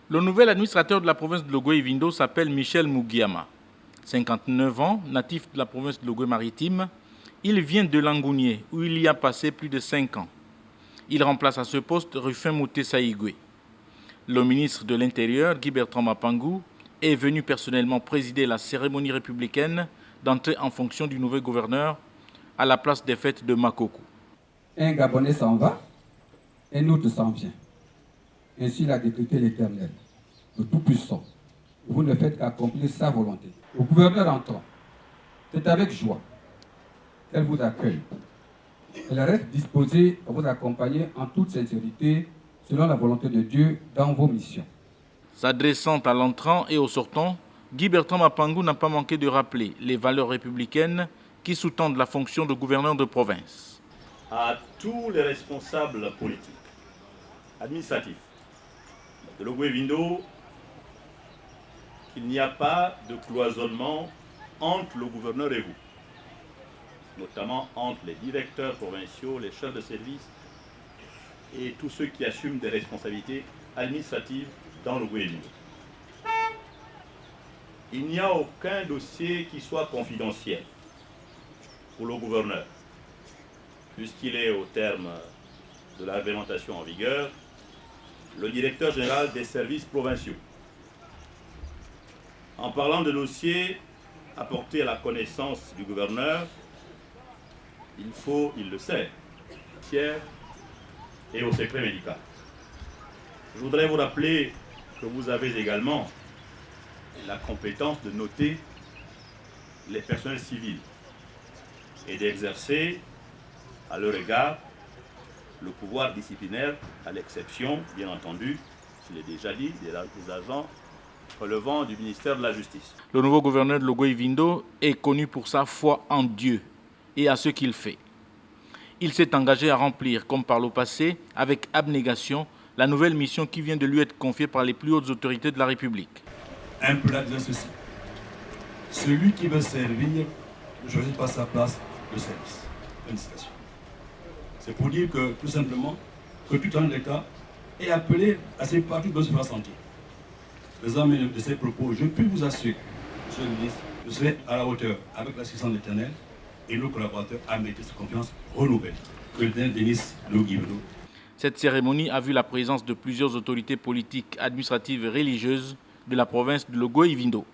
Le nouvel administrateur de la province de Logoué-Vindo s'appelle Michel Mugiama. 59 ans, natif de la province de Logoué-Maritime, il vient de Langounié où il y a passé plus de 5 ans. Il remplace à ce poste Rufin Mouté Saïgoué. Le ministre de l'Intérieur, Guy Bertrand Mapangou, est venu personnellement présider la cérémonie républicaine d'entrée en fonction du nouveau gouverneur à la place des fêtes de Makoko. Un Gabonais s'en va, un autre s'en vient. Ainsi l'a décrété l'Éternel, le Tout-Puissant. Vous ne faites qu'accomplir sa volonté. Au gouverneur entrant, c'est avec joie qu'elle vous accueille. Elle reste disposée à vous accompagner en toute sincérité, selon la volonté de Dieu, dans vos missions. S'adressant à l'entrant et au sortant, Guy Bertrand Mapangou n'a pas manqué de rappeler les valeurs républicaines qui sous-tendent la fonction de gouverneur de province. À tous les responsables politiques, administratifs de Logoué-Vindo, qu'il n'y a pas de cloisonnement entre le gouverneur et vous, notamment entre les directeurs provinciaux, les chefs de service et tous ceux qui assument des responsabilités administratives dans Logoué-Vindo. Il n'y a aucun dossier qui soit confidentiel pour le gouverneur, puisqu'il est au terme de la réglementation en vigueur, le directeur général des services provinciaux. En parlant de dossiers apportés à la connaissance du gouverneur, il le sait, tiers et au secret médical. Je voudrais vous rappeler que vous avez également la compétence de noter les personnels civils et d'exercer à leur égard le pouvoir disciplinaire, à l'exception, bien entendu, je l'ai déjà dit, des agents relevant du ministère de la Justice. Le nouveau gouverneur de Logoué-Vindo est connu pour sa foi en Dieu et à ce qu'il fait. Il s'est engagé à remplir, comme par le passé, avec abnégation, la nouvelle mission qui vient de lui être confiée par les plus hautes autorités de la République. Un plat disant ceci: celui qui veut servir ne choisit pas sa place de service. Une citation. C'est pour dire que, tout simplement, que tout un État est appelé à ses parties de se faire sentir. Faisant de ces propos, je puis vous assurer, Monsieur le ministre, je serai à la hauteur avec l'assistance de l'Éternel et nos collaborateurs à mériter cette confiance renouvelée. Que l'Éternel bénisse Logoué-Vindo. Cette cérémonie a vu la présence de plusieurs autorités politiques, administratives et religieuses de la province de Logoué-Vindo.